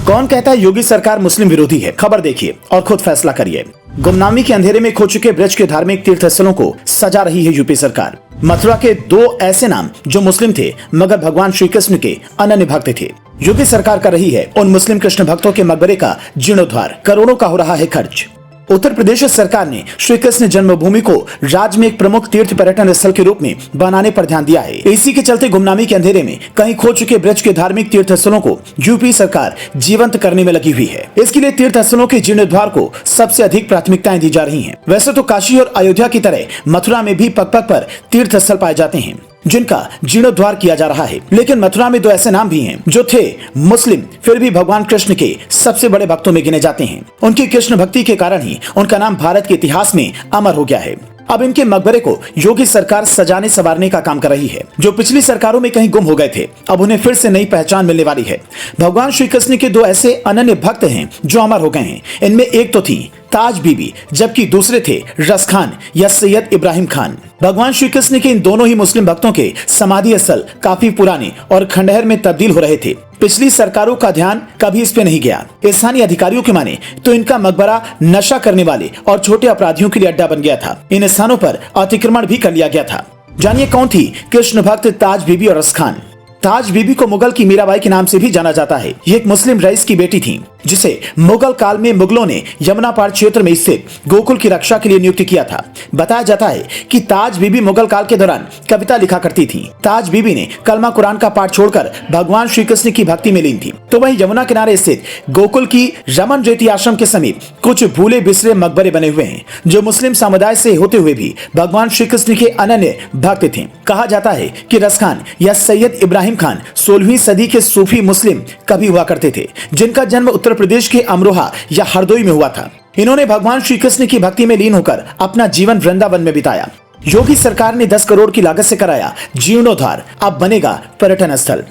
कौन कहता है योगी सरकार मुस्लिम विरोधी है? खबर देखिए और खुद फैसला करिए। गुमनामी के अंधेरे में खो चुके ब्रज के धार्मिक तीर्थ स्थलों को सजा रही है यूपी सरकार। मथुरा के दो ऐसे नाम जो मुस्लिम थे मगर भगवान श्री कृष्ण के अनन्य भक्त थे। यूपी सरकार कर रही है उन मुस्लिम कृष्ण भक्तों के मकबरे का जीर्णोद्धार। करोड़ों का हो रहा है खर्च। उत्तर प्रदेश सरकार ने श्री कृष्ण जन्मभूमि को राज्य में एक प्रमुख तीर्थ पर्यटन स्थल के रूप में बनाने पर ध्यान दिया है। इसी के चलते गुमनामी के अंधेरे में कहीं खो चुके ब्रज के धार्मिक तीर्थ स्थलों को यूपी सरकार जीवंत करने में लगी हुई है। इसके लिए तीर्थ स्थलों के जीर्णोद्धार को सबसे अधिक प्राथमिकताएं दी जा रही हैं। वैसे तो काशी और अयोध्या की तरह मथुरा में भी पग पग पर तीर्थ स्थल पाए जाते हैं जिनका जीर्णोद्धार किया जा रहा है, लेकिन मथुरा में दो ऐसे नाम भी हैं जो थे मुस्लिम फिर भी भगवान कृष्ण के सबसे बड़े भक्तों में गिने जाते हैं। उनकी कृष्ण भक्ति के कारण ही उनका नाम भारत के इतिहास में अमर हो गया है। अब इनके मकबरे को योगी सरकार सजाने संवारने का काम कर रही है। जो पिछली सरकारों में कहीं गुम हो गए थे, अब उन्हें फिर से नई पहचान मिलने वाली है। भगवान श्री कृष्ण के दो ऐसे अनन्य भक्त हैं जो अमर हो गए हैं। इनमें एक तो थी ताज बीबी, जबकि दूसरे थे रस खान या सैयद इब्राहिम खान। भगवान श्री कृष्ण के इन दोनों ही मुस्लिम भक्तों के समाधि स्थल काफी पुराने और खंडहर में तब्दील हो रहे थे। पिछली सरकारों का ध्यान कभी इस पे नहीं गया। स्थानीय अधिकारियों की माने तो इनका मकबरा नशा करने वाले और छोटे अपराधियों के लिए अड्डा बन गया था। इन स्थानों पर अतिक्रमण भी कर लिया गया था। जानिए कौन थी कृष्ण भक्त ताज बीबी और रस खान। ताज बीबी को मुगल की मीराबाई के नाम से भी जाना जाता है। ये एक मुस्लिम रईस की बेटी थी जिसे मुगल काल में मुगलों ने यमुना पार क्षेत्र में स्थित गोकुल की रक्षा के लिए नियुक्त किया था। बताया जाता है कि ताज बीबी मुगल काल के दौरान कविता लिखा करती थी। ताज बीबी ने कलमा कुरान का पाठ छोड़कर भगवान श्री कृष्ण की भक्ति में लीन थी। तो वहीं यमुना किनारे स्थित गोकुल की रमन ज्योति आश्रम के समीप कुछ भूले बिसरे मकबरे बने हुए हैं जो मुस्लिम समुदाय से होते हुए भी भगवान श्री कृष्ण के अनन्य भक्त थे। कहा जाता है कि रस खान या सैयद इब्राहिम खान 16वीं सदी के सूफी मुस्लिम कवि हुआ करते थे जिनका जन्म उत्तर प्रदेश के अमरोहा या हरदोई में हुआ था। इन्होंने भगवान श्री कृष्ण की भक्ति में लीन होकर अपना जीवन वृंदावन में बिताया। योगी सरकार ने 10 करोड़ की लागत से कराया जीर्णोद्धार, अब बनेगा पर्यटन स्थल।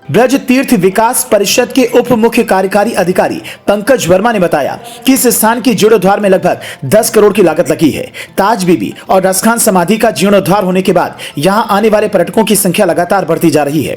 ब्रज तीर्थ विकास परिषद के उप मुख्य कार्यकारी अधिकारी पंकज वर्मा ने बताया कि इस स्थान के जीर्णोद्धार में लगभग 10 करोड़ की लागत लगी है। ताज बीबी और रस खान समाधि का जीर्णोद्धार होने के बाद यहां आने वाले पर्यटकों की संख्या लगातार बढ़ती जा रही है।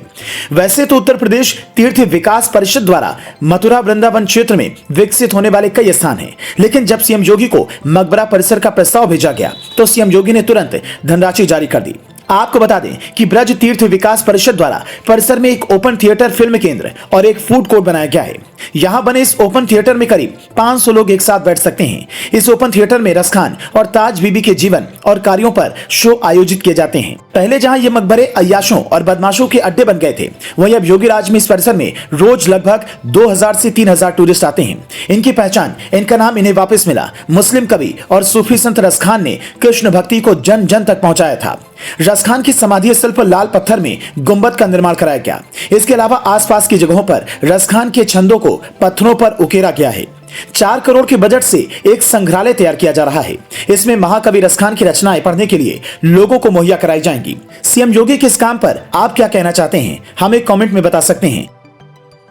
वैसे तो उत्तर प्रदेश तीर्थ विकास परिषद द्वारा मथुरा वृंदावन क्षेत्र में विकसित होने वाले कई स्थान हैं, लेकिन जब सीएम योगी को मकबरा परिसर का प्रस्ताव भेजा गया तो सीएम योगी ने तुरंत धनराशि जारी कर दी। आपको बता दें कि ब्रज तीर्थ विकास परिषद द्वारा परिसर में एक ओपन थिएटर, फिल्म केंद्र और एक फूड कोर्ट बनाया गया है। यहां बने इस ओपन थिएटर में करीब 500 लोग एक साथ बैठ सकते हैं। इस ओपन थिएटर में रस खान और ताज बीबी के जीवन और कार्यों पर शो आयोजित किए जाते हैं। पहले जहां ये मकबरे अय्याशों और बदमाशों के अड्डे बन गए थे, वहीं अब योगी राज में इस परिसर में रोज लगभग 2000 से 3000 टूरिस्ट आते हैं। इनकी पहचान, इनका नाम इन्हें वापस मिला। मुस्लिम कवि और सूफी संत रस खान ने कृष्ण भक्ति को जन जन तक पहुंचाया था। रस खान की समाधि स्थल पर लाल पत्थर में गुंबद का निर्माण कराया गया। इसके अलावा आसपास की जगहों पर रस खान के छंदों को पत्थरों पर उकेरा गया है। 4 करोड़ के बजट से एक संग्रहालय तैयार किया जा रहा है। इसमें महाकवि रस खान की रचनाएं पढ़ने के लिए लोगों को मुहैया कराई जाएंगी। सीएम योगी के इस काम पर आप क्या कहना चाहते हैं, हमें कमेंट में बता सकते हैं।